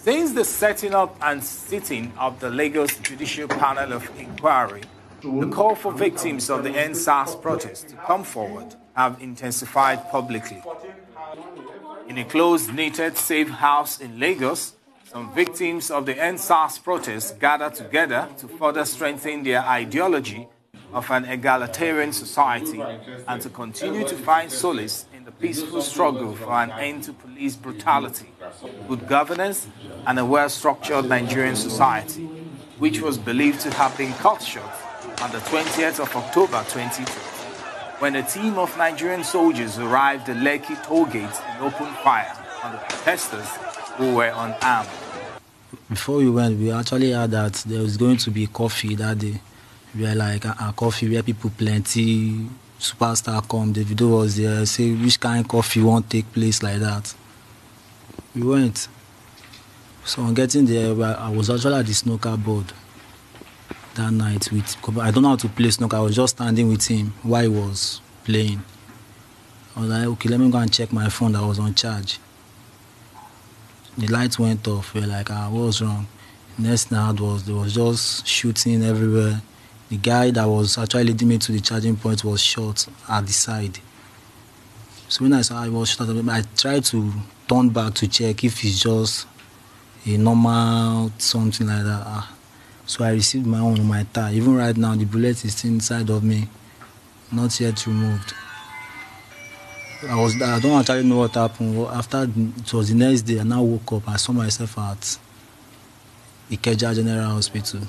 Since the setting up and sitting of the Lagos Judicial Panel of Inquiry, the call for victims of the SARS protest to come forward have intensified publicly. In a closed-knitted safe house in Lagos, some victims of the SARS protest gathered together to further strengthen their ideology of an egalitarian society and to continue to find solace in the peaceful struggle for an end to police brutality, good governance, and a well-structured Nigerian society, which was believed to have been cut short on the 20th of October 2020, when a team of Nigerian soldiers arrived at Lekki tollgate and opened fire on the protesters who were unarmed. Before we went, we actually heard that there was going to be coffee that day. We were like a coffee where people plenty, superstar come, the video was there, say which kind of coffee won't take place like that. We went. So on getting there, I was actually at the snooker board that night. I don't know how to play snooker, I was just standing with him while he was playing. I was like, okay, let me go and check my phone that was on charge. The lights went off, we were like, what was wrong? Next thing I heard was there was just shooting everywhere. The guy that was actually leading me to the charging point was shot at the side. So when I saw I was shot, I tried to turn back to check if it's just a normal something like that. So I received my own on my thigh. Even right now, the bullet is still inside of me, not yet removed. I don't actually know what happened. After it was the next day, I now woke up. I saw myself at Ikeja General Hospital.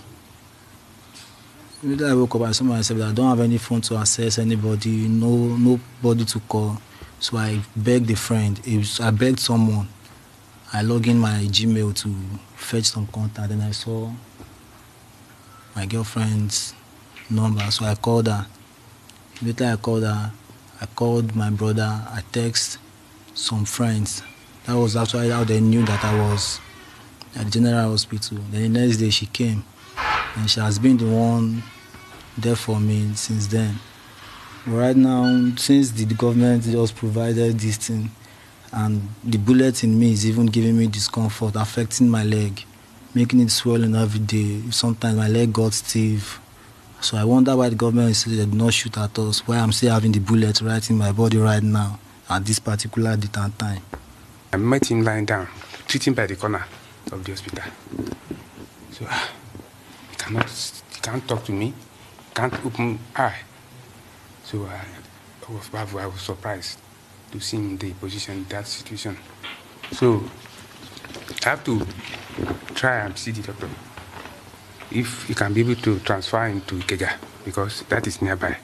Immediately I woke up, I saw myself that I don't have any phone to access anybody, nobody to call. So I begged a friend. I begged someone. I logged in my Gmail to fetch some contact, and I saw my girlfriend's number. So I called her. Immediately I called her. I called my brother. I texted some friends. That was actually how they knew that I was at the General Hospital. Then the next day she came. And she has been the one there for me since then. But right now, since the government just provided this thing, and the bullet in me is even giving me discomfort, affecting my leg, making it swollen every day. Sometimes my leg got stiff. So I wonder why the government said they did not shoot at us, why I'm still having the bullet right in my body right now, at this particular date and time. I met him lying down, treating by the corner of the hospital. So, he can't talk to me, can't open eye. So I was surprised to see him in the position, in that situation. So I have to try and see the doctor, if he can be able to transfer him to Ikeja, because that is nearby.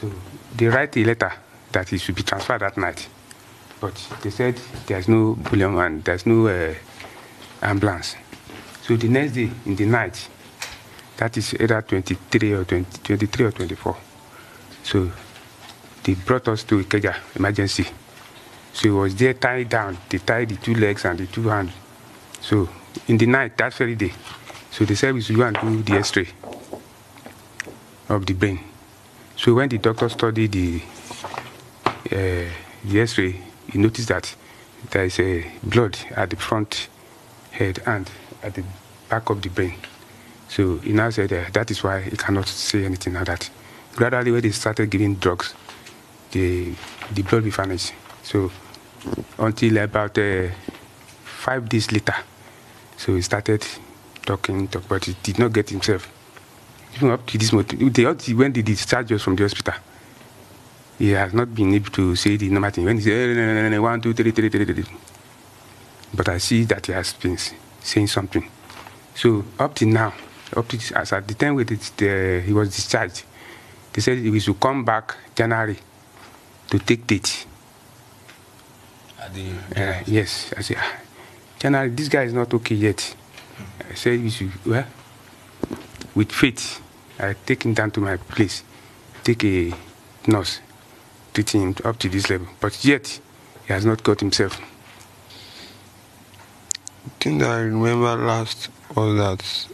So they write a letter that he should be transferred that night. But they said there's no bullion and there's no ambulance. So the next day, in the night, that is either 23 or 24. So they brought us to Ikeja, emergency. So he was there tied down. They tied the two legs and the two hands. So in the night, that very day, so they said we should go and do the X-ray of the brain. So when the doctor studied the X-ray, he noticed that there is a blood at the front head and at the back of the brain. So he now said that is why he cannot say anything like that. Gradually, when they started giving drugs, the blood will vanish. So until about 5 days later, so he started talking, but he did not get himself. Even up to this moment, when they discharged us from the hospital, he has not been able to say the normal thing. When he said 1, 2, 3, 3, 3, 3. But I see that he has been saying something. So up to now, as at the time when he was discharged, they said he should come back January to take date. Yes, I said, January, this guy is not okay yet. I said we should, well, with faith, I take him down to my place, take a nurse, treat him up to this level. But yet, he has not got himself. The thing that I remember last was that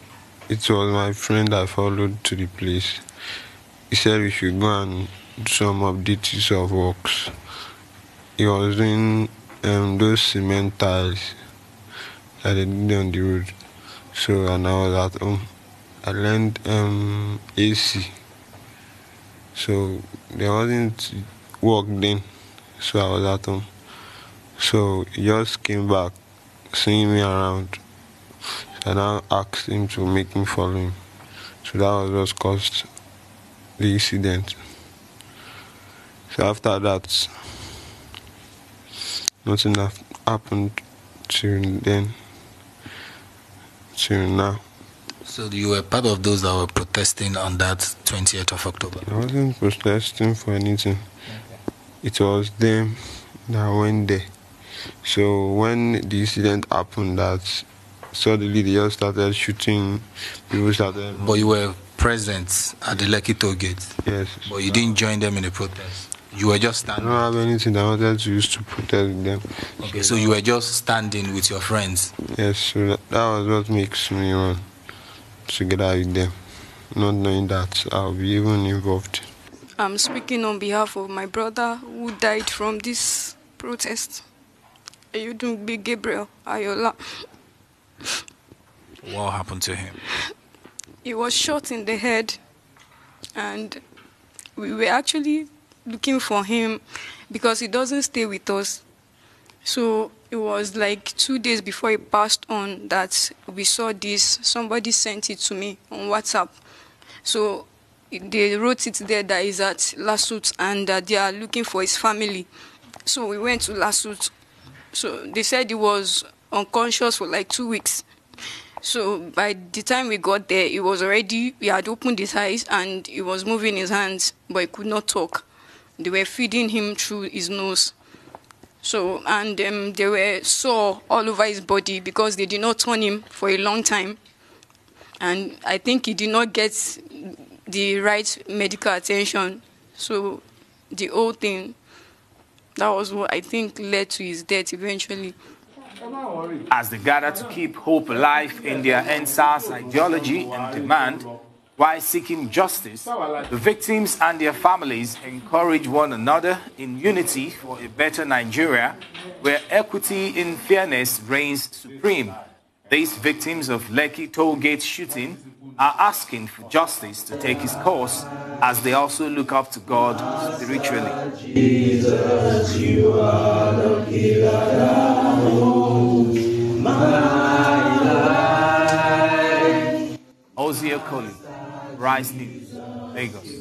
it was my friend I followed to the place. He said we should go and do some updates of works. He was doing those cement tiles. that they did on the road. So, and I was at home. I learned AC. So there wasn't work then. So I was at home. So he just came back, seeing me around. So I now asked him to make me follow him. So that was what caused the incident. So after that, nothing happened till then, till now. So you were part of those that were protesting on that 20th of October? I wasn't protesting for anything. It was them that went there. So when the incident happened, that suddenly they just started shooting, people started... But you were present at the Lekki tollgate? Yes. But you didn't join them in the protest? You were just standing? I don't have anything I wanted to use to protest with them. Okay, so you were just standing with your friends? Yes, so that was what makes me run together with them, not knowing that I'll be even involved. I'm speaking on behalf of my brother who died from this protest. Ayodunbe Gabriel Ayola. What happened to him? He was shot in the head, and we were actually looking for him because he doesn't stay with us. So it was like 2 days before he passed on that we saw this. Somebody sent it to me on WhatsApp. So they wrote it there that he's at Lasut and that they are looking for his family. So we went to Lasut. So they said he was unconscious for like 2 weeks. So by the time we got there, he had opened his eyes and he was moving his hands, but he could not talk. They were feeding him through his nose. So, and they were sore all over his body because they did not turn him for a long time. And I think he did not get the right medical attention. So the whole thing, that was what I think led to his death eventually. As they gather to keep hope alive in their SARS ideology and demand, while seeking justice, the victims and their families encourage one another in unity for a better Nigeria where equity and fairness reigns supreme. These victims of Lekki tollgate shooting are asking for justice to take its course as they also look up to God spiritually. Jesus, you are the pillar that holds my life. Ozi Okoli, Rise News, Lagos.